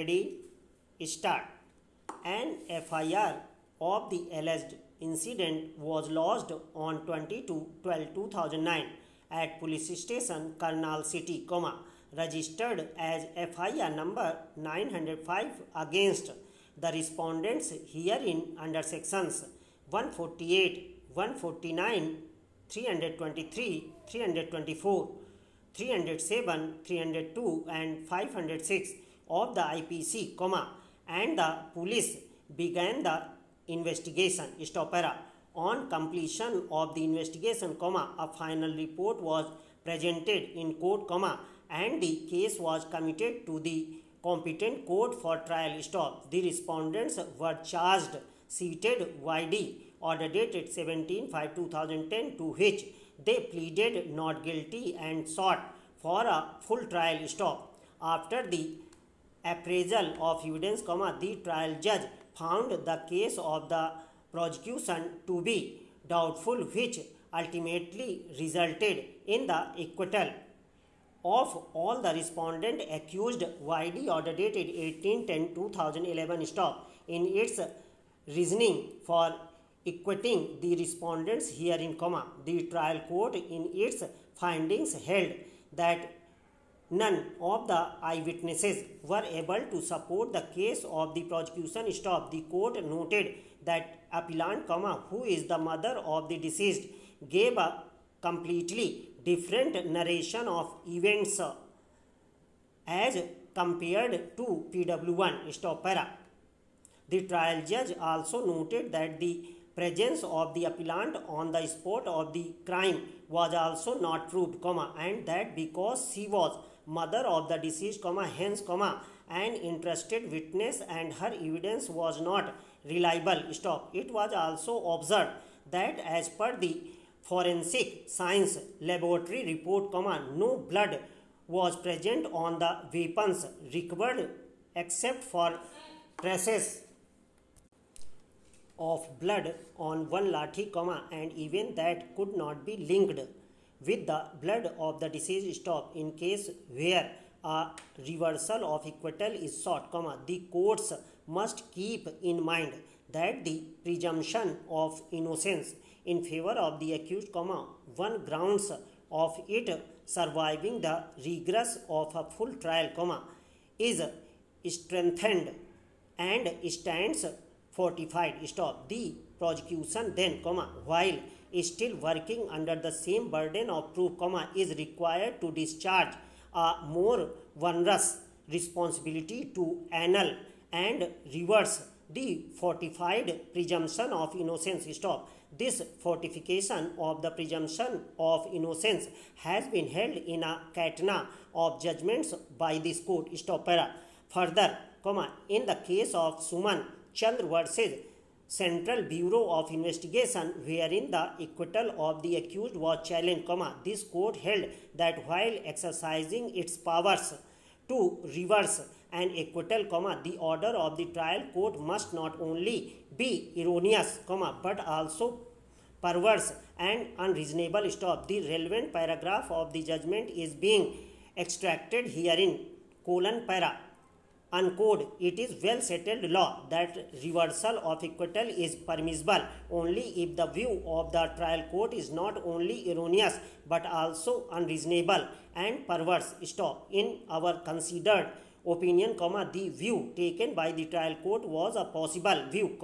Ready? Start. An FIR of the alleged incident was lodged on 22/12/2009 at police station Karnal City, registered as FIR number 905 against the respondents herein under sections 148, 149, 323, 324, 307, 302 and 506 of the IPC, and the police began the investigation. On completion of the investigation, a final report was presented in court, and the case was committed to the competent court for trial. The respondents were charged, cited YD, order dated 17/5/2010, to which they pleaded not guilty and sought for a full trial. After the appraisal of evidence, the trial judge found the case of the prosecution to be doubtful, which ultimately resulted in the acquittal of all the respondent accused. YD, order dated 18/10/2011, in its reasoning for acquitting the respondents herein, the trial court in its findings held that none of the eyewitnesses were able to support the case of the prosecution. The court noted that appellant, who is the mother of the deceased, gave a completely different narration of events as compared to PW1. The trial judge also noted that the presence of the appellant on the spot of the crime was also not proved, and that because she was mother of the deceased, hence, an interested witness and her evidence was not reliable. It was also observed that as per the forensic science laboratory report, no blood was present on the weapons recovered except for traces of blood on one lathi, and even that could not be linked with the blood of the deceased. In case where a reversal of acquittal is sought, the courts must keep in mind that the presumption of innocence in favor of the accused, one grounds of it surviving the rigors of a full trial, is strengthened and stands fortified. The prosecution then, while still working under the same burden of proof, is required to discharge a more onerous responsibility to annul and reverse the fortified presumption of innocence. This fortification of the presumption of innocence has been held in a catena of judgments by this court. Further, in the case of Suman Chandra versus Central Bureau of Investigation, wherein the acquittal of the accused was challenged, this court held that while exercising its powers to reverse an acquittal, the order of the trial court must not only be erroneous, but also perverse and unreasonable. The relevant paragraph of the judgment is being extracted herein, para. Uncode, it is well settled law that reversal of acquittal is permissible only if the view of the trial court is not only erroneous but also unreasonable and perverse. In our considered opinion, the view taken by the trial court was a possible view,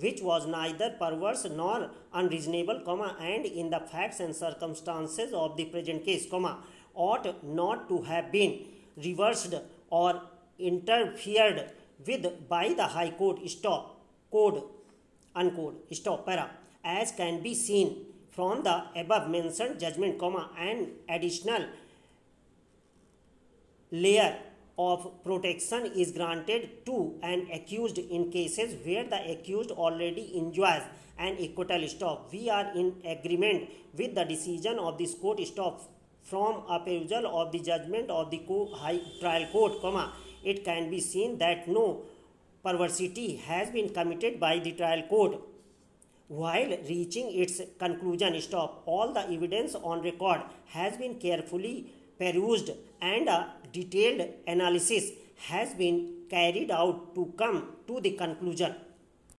which was neither perverse nor unreasonable, and in the facts and circumstances of the present case, ought not to have been reversed or interfered with by the High Court. Para. As can be seen from the above mentioned judgment, an additional layer of protection is granted to an accused in cases where the accused already enjoys an acquittal. We are in agreement with the decision of this court. From a perusal of the judgment of the High Trial Court, it can be seen that no perversity has been committed by the trial court while reaching its conclusion. All the evidence on record has been carefully perused and a detailed analysis has been carried out to come to the conclusion